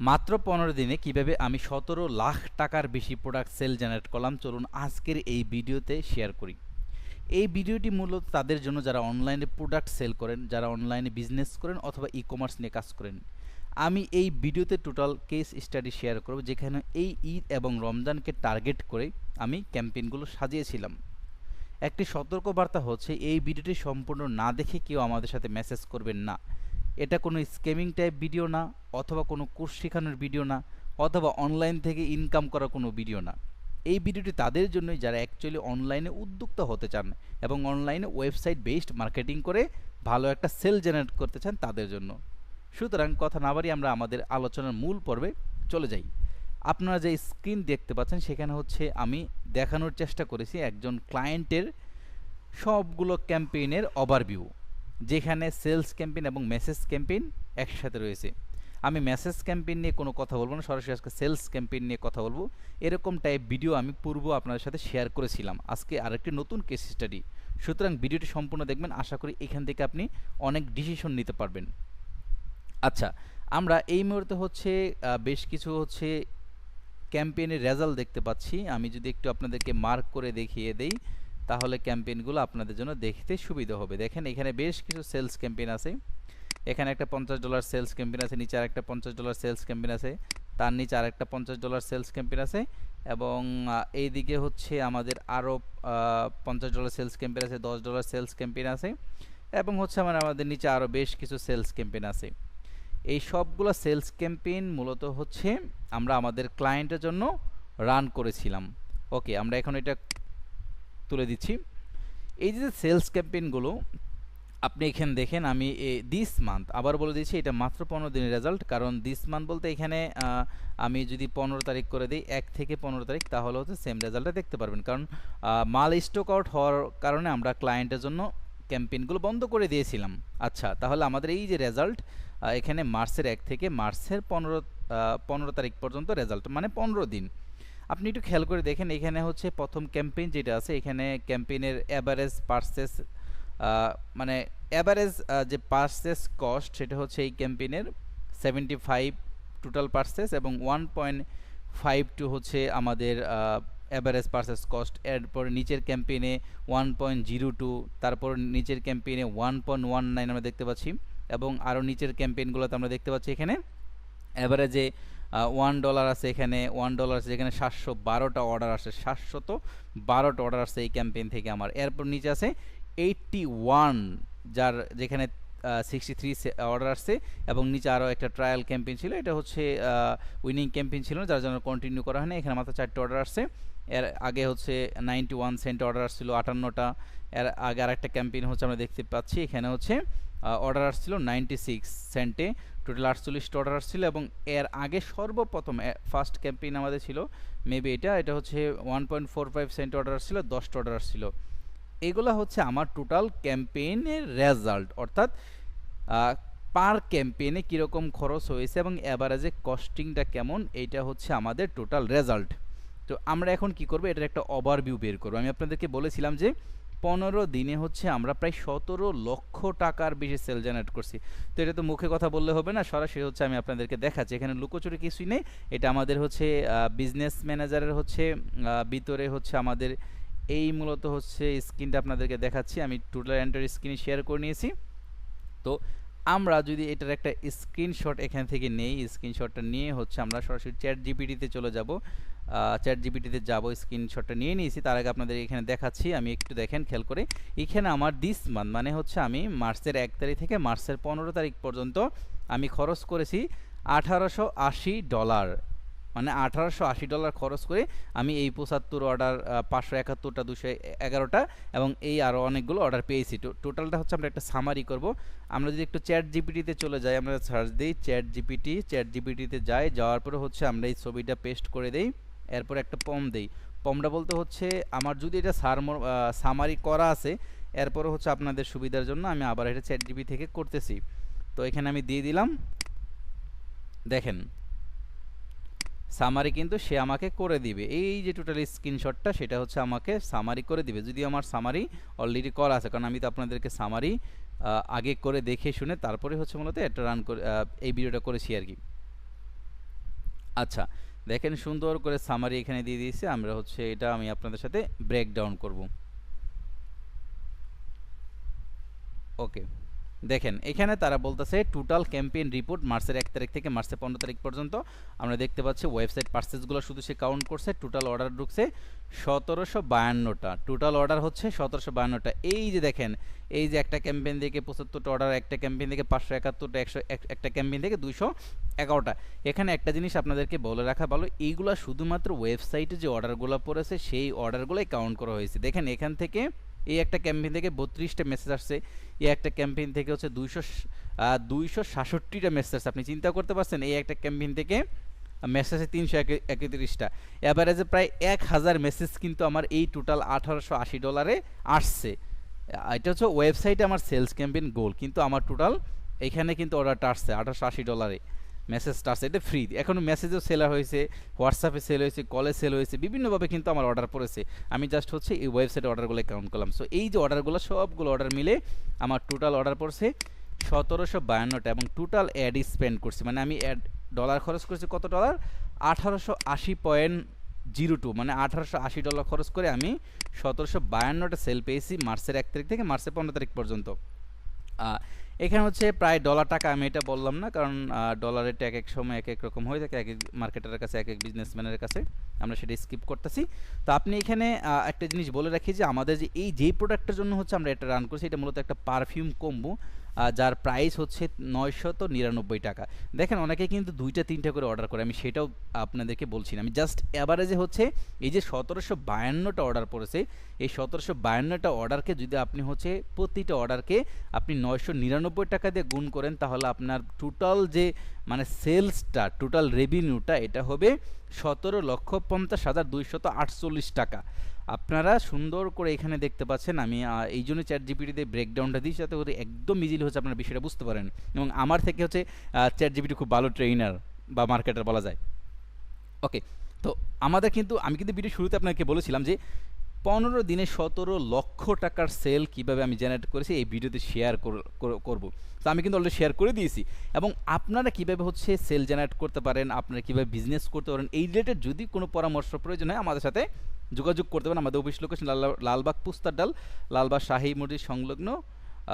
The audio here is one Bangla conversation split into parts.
মাত্র 15 দিনে কিভাবে আমি 17 লাখ টাকার বেশি প্রোডাক্ট সেল জেনারেট করলাম, চলুন আজকের এই ভিডিওতে শেয়ার করি। এই ভিডিওটি মূলত তাদের জন্য যারা অনলাইনে প্রোডাক্ট সেল করেন, যারা অনলাইনে বিজনেস করেন অথবা ই কমার্স নিয়ে কাজ করেন। আমি এই ভিডিওতে টোটাল কেস স্টাডি শেয়ার করব, যেখানে এই ঈদ এবং রমজানকে টার্গেট করে আমি ক্যাম্পেইনগুলো সাজিয়েছিলাম। একটি সতর্কবার্তা হচ্ছে, এই ভিডিওটি সম্পূর্ণ না দেখে কেউ আমাদের সাথে মেসেজ করবেন না। এটা কোনো স্ক্যামিং টাইপ ভিডিও না, অথবা কোনো কোর্স শেখানোর ভিডিও না, অথবা অনলাইন থেকে ইনকাম করার কোনো ভিডিও না। এই ভিডিওটি তাদের জন্যই যারা অ্যাকচুয়ালি অনলাইনে উদ্যোক্তা হতে চান এবং অনলাইনে ওয়েবসাইট বেসড মার্কেটিং করে ভালো একটা সেল জেনারেট করতে চান, তাদের জন্য। সুতরাং কথা না বাড়িয়ে আমরা আমাদের আলোচনার মূল পর্বে চলে যাই। আপনারা যে স্ক্রিন দেখতে পাচ্ছেন, সেখানে হচ্ছে আমি দেখানোর চেষ্টা করেছি একজন ক্লায়েন্টের সবগুলো ক্যাম্পেইনের ওভারভিউ, যেখানে সেলস ক্যাম্পেইন এবং মেসেজ ক্যাম্পেইন একসাথে রয়েছে। আমি মেসেজ ক্যাম্পেইন নিয়ে কোনো কথা বলবো না, সরাসরি আজকে সেলস ক্যাম্পেইন নিয়ে কথা বলবো। এরকম টাইপ ভিডিও আমি পূর্ব আপনাদের সাথে শেয়ার করেছিলাম। আজকে আরেকটি নতুন কেস স্টাডি, সুতরাং ভিডিওটি সম্পূর্ণ দেখবেন। আশা করি এখান থেকে আপনি অনেক ডিসিশন নিতে পারবেন। আচ্ছা, আমরা এই মুহূর্তে হচ্ছে বেশ কিছু হচ্ছে ক্যাম্পেইনের রেজাল্ট দেখতে পাচ্ছি। আমি যদি একটু আপনাদেরকে মার্ক করে দেখিয়ে দেই, তাহলে ক্যাম্পেইনগুলো আপনাদের জন্য দেখতে সুবিধা হবে। দেখেন, এখানে বেশ কিছু সেলস ক্যাম্পেইন আছে। এখানে একটা $50 সেলস ক্যাম্পেইন আছে, নিচে আরেকটা $50 সেলস ক্যাম্পেইন আছে, তার নিচে আরেকটা $50 সেলস ক্যাম্পেইন আছে, এবং এইদিকে হচ্ছে আমাদের আরও $50 সেলস ক্যাম্পেইন আছে, $10 সেলস ক্যাম্পেইন আছে, এবং হচ্ছে আমাদের নিচে আরও বেশ কিছু সেলস ক্যাম্পেইন আছে। এই সবগুলো সেলস ক্যাম্পেইন মূলত হচ্ছে আমরা আমাদের ক্লায়েন্টের জন্য রান করেছিলাম। ওকে, আমরা এখন এটা তুলে দিচ্ছি। এই যে সেলস ক্যাম্পেইনগুলো আপনি এখানে দেখেন, আমি দিস মান্থ আবার বলে দিচ্ছি, এটা মাত্র 15 দিনের রেজাল্ট। কারণ দিস মান্থ বলতে এখানে আমি যদি 15 তারিখ করে দিই, 1 থেকে 15 তারিখ, তাহলে হচ্ছে সেম রেজাল্টটা দেখতে পারবেন। কারণ মাল স্টক আউট হওয়ার কারণে আমরা ক্লায়েন্টের জন্য ক্যাম্পেইনগুলো বন্ধ করে দিয়েছিলাম। আচ্ছা, তাহলে আমাদের এই যে রেজাল্ট, এখানে মার্চের 1 থেকে মার্চের 15 তারিখ পর্যন্ত রেজাল্ট, মানে 15 দিন। আপনি একটু খেয়াল করে দেখেন, এখানে হচ্ছে প্রথম ক্যাম্পেইন যেটা আছে, এখানে ক্যাম্পেইনের অ্যাভারেজ পারচেস, মানে অ্যাভারেজ যে পারচেস কস্ট, সেটা হচ্ছে এই ক্যাম্পেইনের 75 টোটাল পারচেস, এবং 1.52 হচ্ছে আমাদের অ্যাভারেজ পারচেস কস্ট। এরপরে নিচের ক্যাম্পেইনে 1.02, তারপর নিচের ক্যাম্পেইনে 1.19 আমরা দেখতে পাচ্ছি, এবং আরও নিচের ক্যাম্পেইনগুলোতে আমরা দেখতে পাচ্ছি এখানে অ্যাভারেজে $1 আছে, এখানে $1 আছে, যেখানে 712টা অর্ডার আসে, 712টা অর্ডার আসছে এই ক্যাম্পেইন থেকে আমার। এরপর নিচে আছে 81, যেখানে 63 অর্ডার আসছে, এবং নিচে আরও একটা ট্রায়াল ক্যাম্পেইন ছিল, এটা হচ্ছে উইনিং ক্যাম্পেইন ছিল না, যার জন্য কন্টিনিউ করা হয় না। এখানে মাত্র 4টে অর্ডার আসছে। এর আগে হচ্ছে 91 সেন্ট অর্ডার আসছিল 58টা। এর আগে আরেকটা ক্যাম্পেইন হচ্ছে আমরা দেখতে পাচ্ছি, এখানে হচ্ছে অর্ডার আসছিল 96 সেন্টে, টোটাল 48টা অর্ডার আসছিল। এবং এর আগে সর্বপ্রথম ফার্স্ট ক্যাম্পেইন আমাদের ছিল মেবি এটা হচ্ছে 1.45 সেন্ট অর্ডার আসছিল, 10টা অর্ডার আসছিল। এগুলো হচ্ছে আমার টোটাল ক্যাম্পেইনের রেজাল্ট, অর্থাৎ পার ক্যাম্পেইনে কীরকম খরচ হয়েছে এবং অ্যাভারেজে কস্টিংটা কেমন, এইটা হচ্ছে আমাদের টোটাল রেজাল্ট। তো আমরা এখন কি করব, এটার একটা ওভারভিউ বের করব। আমি আপনাদেরকে বলেছিলাম যে 15 দিনে হচ্ছে আমরা প্রায় 17 লক্ষ টাকার বেশি সেল জেনারেট করছি। তো এটা তো মুখে কথা বললে হবে না, সরাসরি হচ্ছে আমি আপনাদেরকে দেখাচ্ছি। এখানে লুকোচুরি কিছুই নেই, এটা আমাদের হচ্ছে বিজনেস ম্যানেজারের হচ্ছে ভিতরে হচ্ছে আমাদের এই মূলত হচ্ছে স্ক্রিনটা আপনাদেরকে দেখাচ্ছি। আমি টোটাল এন্টার স্ক্রিন শেয়ার করে নিয়েছি। তো আমরা যদি এটার একটা স্ক্রিনশট এখান থেকে নেই, স্ক্রিনশটটা নিয়ে হচ্ছে আমরা সরাসরি চ্যাট জিপিটিতে চলে যাব। চ্যাট জিপিটিতে যাব, স্ক্রিনশটটা নিয়ে নিয়েছি। তার আগে আপনাদের এখানে দেখাচ্ছি, আমি একটু দেখেন খেয়াল করে। এখানে আমার দিস মান্থ মানে হচ্ছে আমি মার্চের 1 তারিখ থেকে মার্চের 15 তারিখ পর্যন্ত আমি খরচ করেছি $1880, মানে $1880 খরচ করে আমি এই 75 অর্ডার, 571টা, 211টা, এবং এই আরও অনেকগুলো অর্ডার পেয়েছি। টোটালটা হচ্ছে আমরা একটা সামারি করব। আমরা যদি একটু চ্যাট জিপিটিতে চলে যাই, আমরা সার্চ দিই চ্যাট জিপিটিতে যাওয়ার পরে হচ্ছে আমরা এই ছবিটা পেস্ট করে দেই, এরপর একটা পম দেই। পমটা বলতে হচ্ছে আমার যদি এটা সামারি করা আছে, এরপরে হচ্ছে আপনাদের সুবিধার জন্য আমি আবার এটা চ্যাট জিপিটি থেকে করতেছি। তো এখানে আমি দিয়ে দিলাম, দেখেন সামারি কিন্তু সে আমাকে করে দিবে। এই যে টোটাল স্ক্রিনশটটা, সেটা হচ্ছে আমাকে সামারি করে দিবে, যদি আমার সামারি অলরেডি করা আছে। কারণ আমি তো আপনাদেরকে সামারি আগে করে দেখে শুনে তারপরে হচ্ছে মূলত এটা রান করে এই ভিডিওটা করেছি আর কি। আচ্ছা, দেখেন সুন্দর করে সামারি এখানে দিয়ে দিয়েছি। আমরা হচ্ছে এটা আমি আপনাদের সাথে ব্রেকডাউন করব। ওকে, দেখেন এখানে তারা বলতেছে টোটাল ক্যাম্পেইন রিপোর্ট মার্চের 1 তারিখ থেকে মার্চের 15 তারিখ পর্যন্ত আমরা দেখতে পাচ্ছি ওয়েবসাইট পারচেসগুলো শুধু সে কাউন্ট করছে। টোটাল অর্ডার ঢুকছে 1752টা, টোটাল অর্ডার হচ্ছে 1752টা। এই যে দেখেন, এই যে একটা ক্যাম্পেইন থেকে 75টা অর্ডার, একটা ক্যাম্পেইন থেকে 571টা, একটা ক্যাম্পেইন থেকে 211টা। এখানে একটা জিনিস আপনাদেরকে বলে রাখা ভালো, এইগুলা শুধুমাত্র ওয়েবসাইটে যে অর্ডারগুলো পড়েছে সেই অর্ডারগুলোই কাউন্ট করা হয়েছে। দেখেন এখান থেকে এই একটা ক্যাম্পেইন থেকে 32টা মেসেজ আসছে, এই একটা ক্যাম্পেইন থেকে হচ্ছে 266টা মেসেজ আসছে। আপনি চিন্তা করতে পারছেন, এই একটা ক্যাম্পেইন থেকে মেসেজ আছে 331টা, অ্যাভারেজে প্রায় 1000 মেসেজ কিন্তু আমার এই টোটাল $1880 আসছে। এটা হচ্ছে ওয়েবসাইটে আমার সেলস ক্যাম্পেইন গোল, কিন্তু আমার টোটাল এখানে কিন্তু অর্ডারটা আসছে $1880, মেসেজটা আসছে, এটা ফ্রি। এখনও মেসেজও সেল হয়েছে, হোয়াটসঅ্যাপে সেল হয়েছে, কলে সেল হয়েছে, বিভিন্নভাবে কিন্তু আমার অর্ডার পড়েছে। আমি জাস্ট হচ্ছে এই ওয়েবসাইটে অর্ডারগুলো কাউন্ট করলাম। সো এই যে অর্ডারগুলো, সবগুলো অর্ডার মিলে আমার টোটাল অর্ডার পড়ছে 1752টা, এবং টোটাল অ্যাড স্পেন্ড করছি, মানে আমি অ্যাড ডলার খরচ করেছি কত ডলার, 1880.02, মানে $1880 খরচ করে আমি 1752টা সেল পেয়েছি মার্চের 1 তারিখ থেকে মার্চের 15 তারিখ পর্যন্ত। এখানে হচ্ছে প্রায় ডলার টাকা, আমি এটা বললাম না, কারণ ডলারের এক এক সময় এক এক রকম হয়ে থাকে, এক এক মার্কেটারের কাছে, এক এক বিজনেসম্যানের কাছে, আমরা সেটা স্কিপ করতেছি। তো আপনি এখানে একটা জিনিস বলে রাখি যে আমাদের যে এই যেই প্রোডাক্টের জন্য হচ্ছে আমরা এটা রান করছি, এটা মূলত একটা পারফিউম কম্বো, যার প্রাইস হচ্ছে 999 টাকা। দেখেন অনেকে কিন্তু 2টা 3টা করে অর্ডার করে, আমি সেটাও আপনাদেরকে বলছি না, আমি জাস্ট অ্যাভারেজে হচ্ছে এই যে 1752টা অর্ডার পড়েছে, এই 1752টা অর্ডারকে যদি আপনি হচ্ছে প্রতিটা অর্ডারকে আপনি 999 টাকা দিয়ে গুণ করেন, তাহলে আপনার টোটাল যে মানে সেলসটা, টোটাল রেভিনিউটা, এটা হবে 17,50,248 টাকা। আপনারা সুন্দর করে এখানে দেখতে পাচ্ছেন, আমি এই জন্য চ্যাট জিপিটিতে ব্রেকডাউনটা দিই, যাতে করে একদম ইজিলি হচ্ছে আপনারা বিষয়টা বুঝতে পারেন। এবং আমার থেকে হচ্ছে চ্যাট জিপিটি খুব ভালো ট্রেনার বা মার্কেটার বলা যায়। ওকে, তো আমাদের কিন্তু, আমি কিন্তু ভিডিও শুরুতে আপনাকে বলেছিলাম যে 15 দিনে 17 লক্ষ টাকার সেল কিভাবে আমি জেনারেট করেছি এই ভিডিওতে শেয়ার করব। তো আমি কিন্তু অলরেডি শেয়ার করে দিয়েছি, এবং আপনারা কিভাবে হচ্ছে সেল জেনারেট করতে পারেন, আপনারা কিভাবে বিজনেস করতে পারেন, এই রিলেটেড যদি কোনো পরামর্শ প্রয়োজন হয় আমাদের সাথে যোগাযোগ করতে পারেন। আমাদের অফিস লোকেশন লালবাগ পুস্তারডাল, লালবাগ শাহী মসজিদ সংলগ্ন।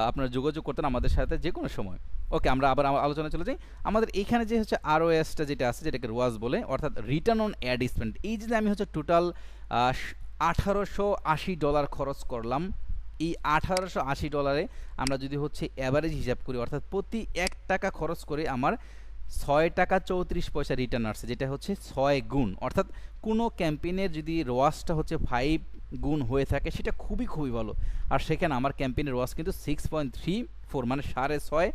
আপনারা যোগাযোগ করতেন আমাদের সাথে যে কোনো সময়। ওকে, আমরা আবার আলোচনায় চলে যাই। আমাদের এইখানে যে হচ্ছে আরওএসটা যেটা আছে, যেটাকে রোয়াজ বলে, অর্থাৎ রিটার্ন অন অ্যাড স্পেন্ড। এই যে আমি হচ্ছে টোটাল $1880 খরচ করলাম, এই $1880 আমরা যদি হচ্ছে অ্যাভারেজ হিসাব করি, অর্থাৎ প্রতি 1 টাকা খরচ করে আমার 6 টাকা 34 পয়সা রিটার্ন আসছে, যেটা হচ্ছে 6 গুণ। অর্থাৎ কোনো ক্যাম্পেইনের যদি রোয়াজটা হচ্ছে 5 গুণ হয়ে থাকে, সেটা খুবই খুবই ভালো। আর সেখানে আমার ক্যাম্পেইনের রোয়াজ কিন্তু 6.34, মানে 6.5,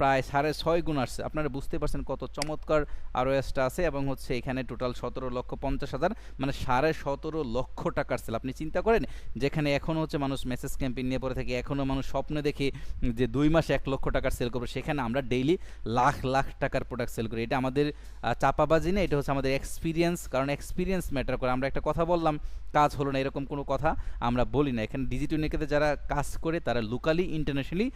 প্রায় 6.5 গুণ আসছে। আপনারা বুঝতে পারছেন কত চমৎকার আরওএসটা আছে, এবং হচ্ছে এখানে টোটাল 17,50,000, মানে 17.5 লক্ষ টাকার সেল। আপনি চিন্তা করেন, যেখানে এখনও হচ্ছে মানুষ মেসেজ ক্যাম্পেইন নিয়ে পড়ে থাকে, এখনও মানুষ স্বপ্নে দেখে যে 2 মাসে 1 লক্ষ টাকার সেল করবে, সেখানে আমরা ডেইলি লাখ লাখ টাকার প্রোডাক্ট সেল করি। এটা আমাদের চাপাবাজি না, এটা হচ্ছে আমাদের এক্সপিরিয়েন্স, কারণ এক্সপিরিয়েন্স ম্যাটার করে। আমরা একটা কথা বললাম, কাজ হলো না, এরকম কোনো কথা আমরা বলি না। এখানে ডিজিটাল নিকেতে যারা কাজ করে, তারা লোকালি ইন্টারন্যাশনালি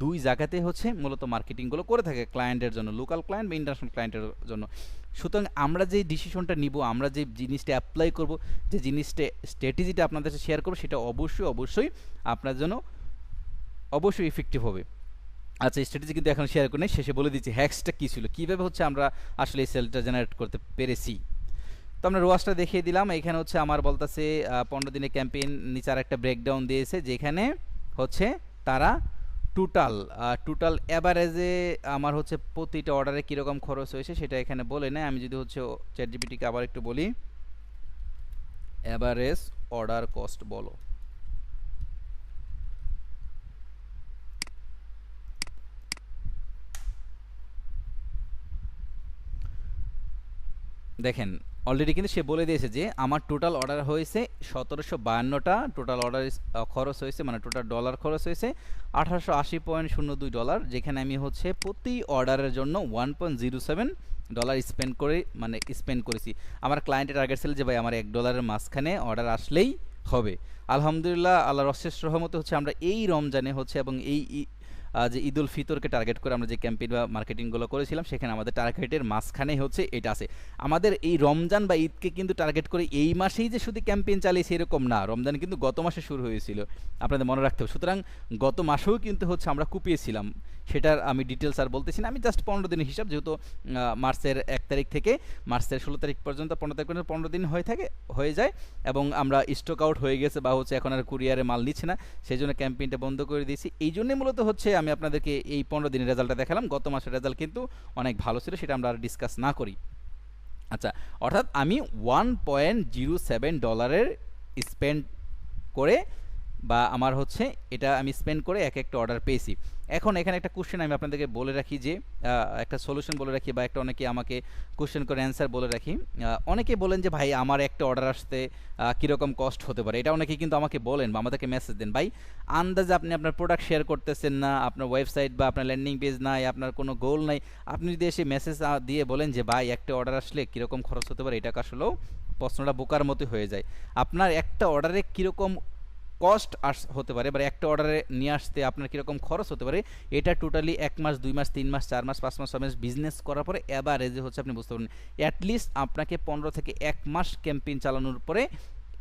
2 জায়গাতে হচ্ছে মূলত মার্কেটিংগুলো করে থাকে ক্লায়েন্টের জন্য, লোকাল ক্লায়েন্ট বা ইন্টারন্যাশনাল ক্লায়েন্টের জন্য। সুতরাং আমরা যে ডিসিশনটা নিব, আমরা যে জিনিসটা অ্যাপ্লাই করব, যে জিনিসটা স্ট্র্যাটেজিটা আপনাদের সাথে শেয়ার করবো, সেটা অবশ্যই আপনার জন্য অবশ্যই ইফেক্টিভ হবে। আচ্ছা, স্ট্র্যাটেজি কিন্তু এখন শেয়ার করে নেই, শেষে বলে দিচ্ছি হ্যাক্সটা কী ছিল, কীভাবে হচ্ছে আমরা আসলে এই সেলটা জেনারেট করতে পেরেছি। তো আমরা রোয়াজটা দেখিয়ে দিলাম। এখানে হচ্ছে আমার বলতেছে 15 দিনের ক্যাম্পেইন, নিচে আর একটা ব্রেকডাউন দিয়েছে, যেখানে হচ্ছে তারা টোটাল অ্যাভারেজে আমার হচ্ছে প্রতিটা অর্ডারে কীরকম খরচ হয়েছে সেটা এখানে বলে নেয়। আমি যদি হচ্ছে চ্যাট জিপিটিকে আবার একটু বলি, অ্যাভারেজ অর্ডার কস্ট বলো। দেখেন অলরেডি কিন্তু সে বলে দিয়েছে যে আমার টোটাল অর্ডার হয়েছে 1752টা, টোটাল অর্ডার খরচ হয়েছে, মানে টোটাল ডলার খরচ হয়েছে $1880.02, যেখানে আমি হচ্ছে প্রতি অর্ডারের জন্য $1.07 স্পেন্ড করেছি। আমার ক্লায়েন্টের টার্গেট ছিল যে ভাই আমার $1 মাঝখানে অর্ডার আসলেই হবে। আলহামদুলিল্লাহ, আল্লাহর অশেষ রহমতে হচ্ছে আমরা এই রমজানে হচ্ছে, এবং এই যে ঈদুল ফিতরকে টার্গেট করে আমরা যে ক্যাম্পেইন বা মার্কেটিংগুলো করেছিলাম, সেখানে আমাদের টার্গেটের মাঝখানেই হচ্ছে এটা আছে। আমাদের এই রমজান বা ঈদকে কিন্তু টার্গেট করে এই মাসেই যে শুধু ক্যাম্পেইন চালিয়েছি এরকম না, রমজান কিন্তু গত মাসে শুরু হয়েছিল, আপনাদের মনে রাখতে হবে। সুতরাং গত মাসেও কিন্তু হচ্ছে আমরা কুপিয়েছিলাম, সেটার আমি ডিটেলস আর বলতেছি না, আমি জাস্ট 15 দিনের হিসাব, যেহেতু মার্চের 1 তারিখ থেকে মার্চের 16 তারিখ পর্যন্ত 15 তারিখ পর্যন্ত 15 দিন হয়ে যায়, এবং আমরা স্টক আউট হয়ে গেছে বা হচ্ছে এখন আর কুরিয়ারে মাল নিচ্ছে না, সেই জন্য ক্যাম্পেইনটা বন্ধ করে দিয়েছি। এই জন্যই মূলত হচ্ছে আমি আপনাদেরকে এই 15 দিনের রেজাল্টটা দেখালাম। গত মাসের রেজাল্ট কিন্তু অনেক ভালো ছিল, সেটা আমরা আর ডিসকাস না করি। আচ্ছা, অর্থাৎ আমি $1.07 স্পেন্ড করে, বা আমার হচ্ছে এটা আমি স্পেন্ড করে একটা অর্ডার পেয়েছি। এখন এখানে একটা কোশ্চেন আমি আপনাদেরকে বলে রাখি, যে একটা সলিউশন বলে রাখি, বা একটা অনেকে আমাকে কোশ্চেন করে অ্যান্সার বলে রাখি। অনেকে বলেন যে ভাই আমার একটা অর্ডার আসতে কীরকম কস্ট হতে পারে, এটা অনেকে কিন্তু আমাকে বলেন বা আমাদেরকে মেসেজ দেন, ভাই আন্দাজে আপনি আপনার প্রোডাক্ট শেয়ার করতেছেন না, আপনার ওয়েবসাইট বা আপনার ল্যান্ডিং পেজ নাই, আপনার কোনো গোল নাই, আপনি যদি এসে মেসেজ দিয়ে বলেন যে ভাই একটা অর্ডার আসলে কীরকম খরচ হতে পারে, এটা আসলেও প্রশ্নটা বোকার মতো হয়ে যায়। আপনার একটা অর্ডারে কীরকম কস্ট হতে পারে, বা একটা অর্ডারে নিয়ে আসতে আপনার কীরকম খরচ হতে পারে, এটা টোটালি 1 মাস 2 মাস 3 মাস 4 মাস 5 মাস 6 মাস বিজনেস করার পরে অ্যাভারেজে হচ্ছে আপনি বুঝতে পারবেন। অ্যাটলিস্ট আপনাকে 15 থেকে 1 মাস ক্যাম্পেইন চালানোর পরে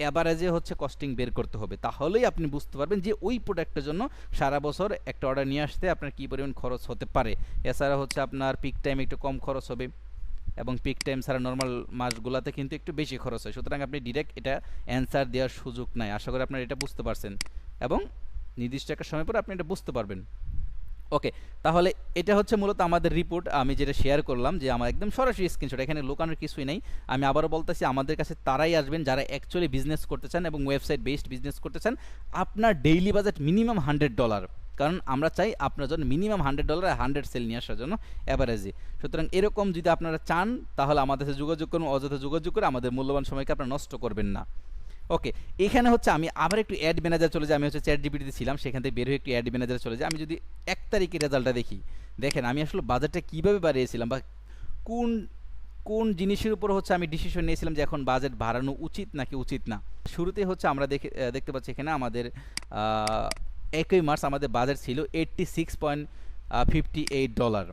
অ্যাভারেজে হচ্ছে কস্টিং বের করতে হবে, তাহলেই আপনি বুঝতে পারবেন যে ওই প্রোডাক্টের জন্য সারা বছর একটা অর্ডার নিয়ে আসতে আপনার কী পরিমাণ খরচ হতে পারে। এছাড়া হচ্ছে আপনার পিক টাইম একটু কম খরচ হবে, এবং পিক টাইম ছাড়া নর্মাল মাসগুলোতে কিন্তু একটু বেশি খরচ হয়। সুতরাং আপনি ডিরেক্ট এটা অ্যান্সার দেওয়ার সুযোগ নাই। আশা করি আপনারা এটা বুঝতে পারছেন, এবং নির্দিষ্ট একটা সময় পরে আপনি এটা বুঝতে পারবেন। ওকে, তাহলে এটা হচ্ছে মূলত আমাদের রিপোর্ট, আমি যেটা শেয়ার করলাম, যে আমার একদম সরাসরি স্ক্রিনশট, এখানে লুকানোর কিছুই নেই। আমি আবারও বলতেছি, আমাদের কাছে তারাই আসবেন যারা অ্যাকচুয়ালি বিজনেস করতে চান এবং ওয়েবসাইট বেসড বিজনেস করতে চান। আপনার ডেইলি বাজেট মিনিমাম $100, কারণ আমরা চাই আপনার জন্য মিনিমাম $100 100 সেল নিয়ে আসার জন্য অ্যাভারেজে। সুতরাং এরকম যদি আপনারা চান, তাহলে আমাদের সাথে যোগাযোগ করুন, অযথা যোগাযোগ করে আমাদের মূল্যবান সময়কে আপনারা নষ্ট করবেন না। ওকে, এখানে হচ্ছে আমি আবার একটু অ্যাড ম্যানেজার চলে যাই, আমি হচ্ছে চ্যাট জিপিটিতে ছিলাম, সেখান থেকে বের হয়ে একটু অ্যাড ম্যানেজার চলে যাই। আমি যদি 1 তারিখের রেজাল্টটা দেখি, দেখেন আমি আসলে বাজেটটা কীভাবে বাড়িয়েছিলাম, বা কোন কোন জিনিসের উপর হচ্ছে আমি ডিসিশন নিয়েছিলাম যে এখন বাজেট বাড়ানো উচিত নাকি উচিত না। শুরুতে হচ্ছে আমরা দেখতে পাচ্ছি এখানে আমাদের 1 মার্চ আমাদের বাজেট ছিল $86.58,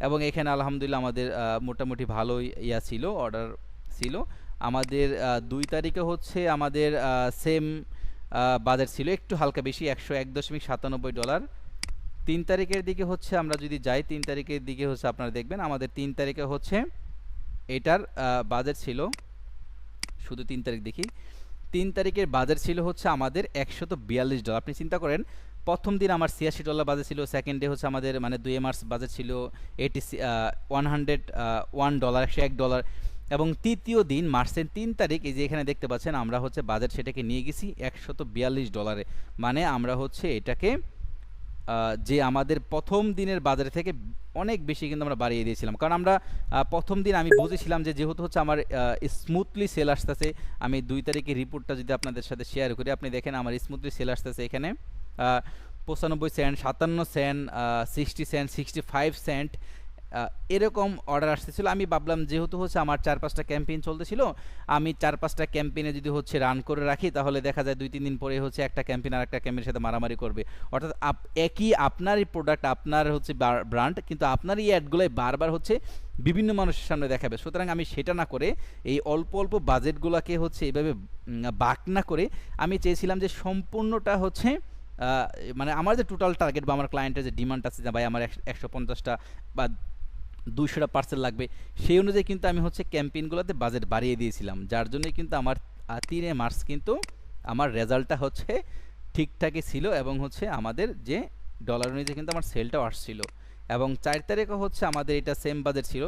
এবং এখানে আলহামদুলিল্লাহ আমাদের মোটামুটি ভালোই ছিল, অর্ডার ছিল। আমাদের 2 তারিখে হচ্ছে আমাদের সেম বাজেট ছিল, একটু হালকা বেশি $101.97। 3 তারিখের দিকে হচ্ছে আমরা যদি যাই, 3 তারিখের দিকে হচ্ছে আপনারা দেখবেন আমাদের 3 তারিখে হচ্ছে এটার বাজেট ছিল, শুধু 3 তারিখ দেখি, 3 তারিখের বাজেট ছিল হচ্ছে আমাদের $142। আপনি চিন্তা করেন, প্রথম দিন আমার $86 বাজেট ছিল, সেকেন্ড ডে হচ্ছে আমাদের মানে 2 মার্চ বাজেট ছিল $101, এবং তৃতীয় দিন মার্চের 3 তারিখ, এই যে এখানে দেখতে পাচ্ছেন আমরা হচ্ছে বাজেট সেটাকে নিয়ে গেছি $142। মানে আমরা হচ্ছে এটাকে যে আমাদের প্রথম দিনের বাজার থেকে অনেক বেশি কিন্তু আমরা বাড়িয়ে দিয়েছিলাম, কারণ আমরা প্রথম দিন আমি বুঝেছিলাম যে যেহেতু হচ্ছে আমার স্মুথলি সেল আসতেছে। আমি 2 তারিখের রিপোর্টটা যদি আপনাদের সাথে শেয়ার করি, আপনি দেখেন আমার স্মুথলি সেল আসতেছে এখানে 95 সেন্ট, 57 সেন্ট, 60 সেন্ট, 65 সেন্ট, এরকম অর্ডার আসতেছিল। আমি ভাবলাম যেহেতু হচ্ছে আমার 4-5টা ক্যাম্পেইন চলতেছিল, আমি 4-5টা ক্যাম্পেইনে যদি হচ্ছে রান করে রাখি, তাহলে দেখা যায় 2-3 দিন পরে হচ্ছে একটা ক্যাম্পেইন আর একটা ক্যাম্পেইনের সাথে মারামারি করবে। অর্থাৎ একই আপনারই প্রোডাক্ট, আপনার হচ্ছে ব্র্যান্ড, কিন্তু আপনার এই অ্যাডগুলোই বারবার হচ্ছে বিভিন্ন মানুষের সামনে দেখাবে। সুতরাং আমি সেটা না করে এই অল্প অল্প বাজেটগুলোকে হচ্ছে এইভাবে বাক না করে আমি চেয়েছিলাম যে সম্পূর্ণটা হচ্ছে মানে আমার যে টোটাল টার্গেট বা আমার ক্লায়েন্টের যে ডিমান্ড আছে, যে ভাই আমার 150টা বা 200টা পার্সেল লাগবে, সেই অনুযায়ী কিন্তু আমি হচ্ছে ক্যাম্পেইনগুলোতে বাজেট বাড়িয়ে দিয়েছিলাম, যার জন্যই কিন্তু আমার 3 মার্চ কিন্তু আমার রেজাল্টটা হচ্ছে ঠিকঠাকই ছিল, এবং হচ্ছে আমাদের যে ডলার অনুযায়ী কিন্তু আমার সেলটাও আসছিল। এবং 4 তারিখে হচ্ছে আমাদের এটা সেম বাজেট ছিল,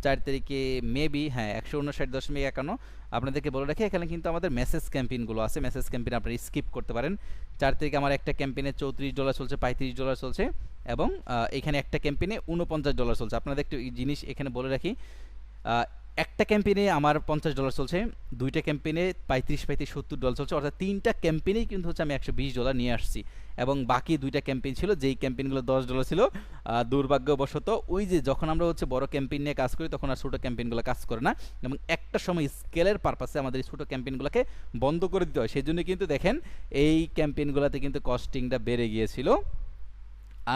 4 তারিখে মেবি হ্যাঁ 159.51। আপনাদেরকে বলে রাখি, এখানে কিন্তু আমাদের মেসেজ ক্যাম্পেইনগুলো আছে, মেসেজ ক্যাম্পেইন আপনারা স্কিপ করতে পারেন। 4 তারিখে আমার একটা ক্যাম্পেইনে $34 চলছে, $35 চলছে, এবং এখানে একটা ক্যাম্পেইনে $49 চলছে। আপনাদের একটু জিনিস এখানে বলে রাখি, একটা ক্যাম্পেইনে আমার $50 চলছে, 2টা ক্যাম্পেইনে $35-$70 চলছে, অর্থাৎ 3টা ক্যাম্পেইনেই কিন্তু হচ্ছে আমি $120 নিয়ে আসছি, এবং বাকি 2টা ক্যাম্পেইন ছিল যেই ক্যাম্পেইনগুলো $10 ছিল। দুর্ভাগ্যবশত ওই যে যখন আমরা হচ্ছে বড় ক্যাম্পেইন নিয়ে কাজ করি, তখন আর ছোটো ক্যাম্পেইনগুলো কাজ করে না, এবং একটা সময় স্কেলের পারপাসে আমাদের এই ছোটো ক্যাম্পেইনগুলোকে বন্ধ করে দিতে হয়। সেই জন্য কিন্তু দেখেন এই ক্যাম্পেইনগুলোতে কিন্তু কস্টিংটা বেড়ে গিয়েছিল।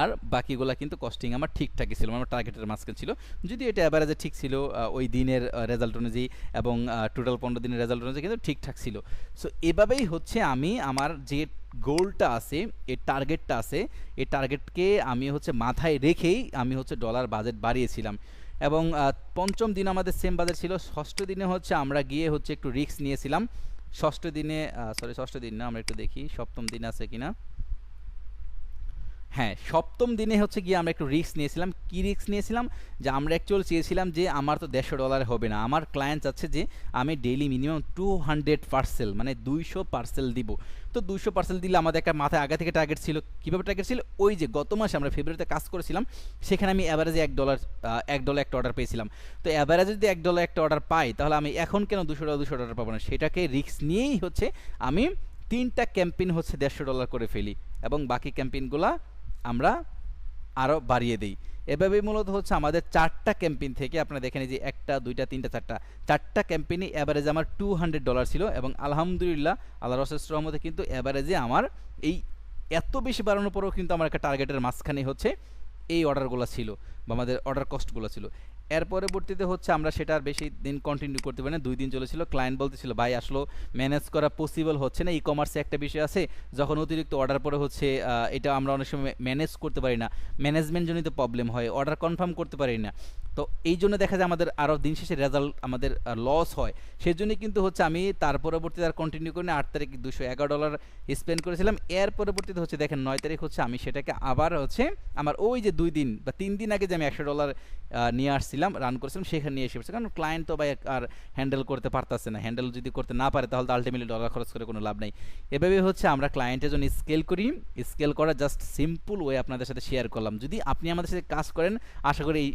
আর বাকিগুলা কিন্তু কস্টিং আমার ঠিকঠাকই ছিল, আমার টার্গেটের মাঝখানে ছিল। যদি এটা অ্যাভারেজে ঠিক ছিল ওই দিনের রেজাল্ট অনুযায়ী এবং টোটাল 15 দিনের রেজাল্ট অনুযায়ী কিন্তু ঠিকঠাক ছিল। সো এভাবেই হচ্ছে আমি আমার যে গোলটা আছে, এই টার্গেটটা আছে, এই টার্গেটকে আমি হচ্ছে মাথায় রেখেই আমি হচ্ছে ডলার বাজেট বাড়িয়েছিলাম। এবং পঞ্চম দিন আমাদের সেম বাজেট ছিল। ষষ্ঠ দিনে হচ্ছে আমরা গিয়ে হচ্ছে একটু রিস্ক নিয়েছিলাম। ষষ্ঠ দিনে ষষ্ঠ দিন না, আমরা একটু দেখি সপ্তম দিন আছে কিনা। হ্যাঁ, সপ্তম দিনে হচ্ছে গিয়ে আমরা একটু রিস্ক নিয়েছিলাম। কি রিস্ক নিয়েছিলাম? যে আমরা অ্যাকচুয়ালি চেয়েছিলাম যে আমার তো $150 হবে না, আমার ক্লায়েন্ট চাচ্ছে যে আমি ডেইলি মিনিমাম 200 পার্সেল, মানে 200 পার্সেল দিব। তো 200 পার্সেল দিলে আমাদের একটা মাথায় আগে থেকে টার্গেট ছিল। কীভাবে টার্গেট ছিল? ওই যে গত মাসে আমরা ফেব্রুয়ারিতে কাজ করেছিলাম, সেখানে আমি অ্যাভারেজে $1 একটা অর্ডার পেয়েছিলাম। তো অ্যাভারেজে যদি $1 একটা অর্ডার পাই, তাহলে আমি এখন কেন $200 অর্ডার পাবো না? সেটাকে রিস্ক নিয়েই হচ্ছে আমি 3টা ক্যাম্পেইন হচ্ছে $150 করে ফেলি এবং বাকি ক্যাম্পেইনগুলা আমরা আরও বাড়িয়ে দিই। এভাবেই মূলত হচ্ছে আমাদের 4টা ক্যাম্পেইন থেকে আপনারা দেখেন যে 1টা 2টা 3টা 4টা ক্যাম্পেইনে অ্যাভারেজ আমার $200 ছিল এবং আলহামদুলিল্লাহ আল্লাহর অশেষ রহমতে কিন্তু অ্যাভারেজে আমার এই এত বেশি বাড়ানোর পরেও কিন্তু আমার একটা টার্গেটের মাঝখানে হচ্ছে এই অর্ডারগুলো ছিল বা আমাদের অর্ডার কস্টগুলো ছিল। এর পরবর্তীতে হচ্ছে আমরা সেটা আর বেশি দিন কন্টিনিউ করতে পারি না, 2 দিন চলেছিল। ক্লায়েন্ট বলতেছিল ভাই আসলে ম্যানেজ করা পসিবল হচ্ছে না, ই কমার্সে একটা বিষয় আছে, যখন অতিরিক্ত অর্ডার পরে হচ্ছে এটা আমরা অনেক সময় ম্যানেজ করতে পারি না, ম্যানেজমেন্টজনিত প্রবলেম হয়, অর্ডার কনফার্ম করতে পারি না। তো এই জন্য দেখা যায় আমাদের আরও দিন শেষে রেজাল্ট আমাদের লস হয়। সেই জন্যই কিন্তু হচ্ছে আমি তার পরবর্তীতে আর কন্টিনিউ করি না। 8 তারিখ $211 স্পেন্ড করেছিলাম। এর পরবর্তীতে হচ্ছে দেখেন 9 তারিখ হচ্ছে আমি সেটাকে আবার হচ্ছে আমার ওই যে 2 দিন বা 3 দিন আগে যে আমি $100 নিয়ে আসছিলাম, রান করেছিলাম, সেখানে নিয়ে এসে পড়ছে। কারণ ক্লায়েন্ট তো ভাই আর হ্যান্ডেল করতে পারতেছে না, হ্যান্ডেল যদি করতে না পারে তাহলে তো আলটিমেটলি ডলার খরচ করে কোনো লাভ নেই। এভাবে হচ্ছে আমরা ক্লায়েন্টের জন্য স্কেল করি। স্কেল করা জাস্ট সিম্পল ওয়ে আপনাদের সাথে শেয়ার করলাম। যদি আপনি আমাদের সাথে কাজ করেন, আশা করি এই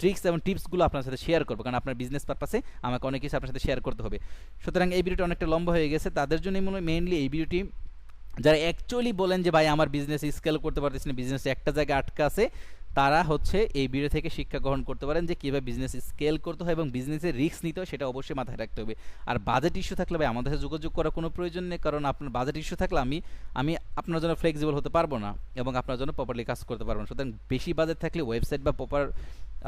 ট্রিক্স এবং টিপসগুলো আপনার সাথে শেয়ার করবো, কারণ আপনার বিজনেস পারপাসে আমাকে অনেক কিছু আপনার সাথে শেয়ার করতে হবে। সুতরাং এই ভিডিওটা অনেকটা লম্বা হয়ে গেছে, তাদের জন্য মেইনলি এই ভিডিওটি। যারা অ্যাকচুয়ালি বলেন যে ভাই আমার বিজনেস স্কেল করতে পারতেছি না, বিজনেস একটা জায়গায় আটকা আছে, তারা হচ্ছে এই ভিডিও থেকে শিক্ষা গ্রহণ করতে পারেন যে কীভাবে বিজনেস স্কেল করতে হয় এবং বিজনেসের রিস্ক নিতে হয়, সেটা অবশ্যই মাথায় রাখতে হবে। আর বাজেট ইস্যু থাকলে ভাই আমাদের সাথে যোগাযোগ করার কোনো প্রয়োজন নেই, কারণ আপনার বাজেট ইস্যু থাকলে আমি আপনার জন্য ফ্লেক্সিবল হতে পারবো না এবং আপনার জন্য প্রপারলি কাজ করতে পারবো না। সুতরাং বেশি বাজেট থাকলে ওয়েবসাইট বা প্রপার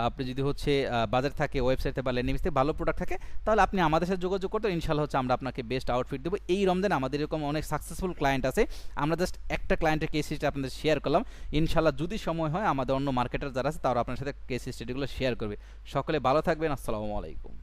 আপনি যদি হচ্ছে বাজার থাকে, ওয়েবসাইটে বা ল্যান্ডিং পেজে ভালো প্রোডাক্ট থাকে, তাহলে আপনি আমাদের সাথে যোগাযোগ করতে ইনশাআল্লাহ হচ্ছে আমরা আপনাকে বেস্ট আউটফিট দেবো। এই রমজানে আমাদের এরকম অনেক সাকসেসফুল ক্লায়েন্ট আছে, আমরা জাস্ট একটা ক্লায়েন্টের কেস হিস্ট্রি আপনাদের শেয়ার করলাম। ইনশাআল্লাহ যদি সময় হয় আমাদের অন্য মার্কেটার যারা আছে তারা আপনার সাথে কেস হিস্ট্রিগুলো শেয়ার করবে। সকলে ভালো থাকবেন, আসসালামু আলাইকুম।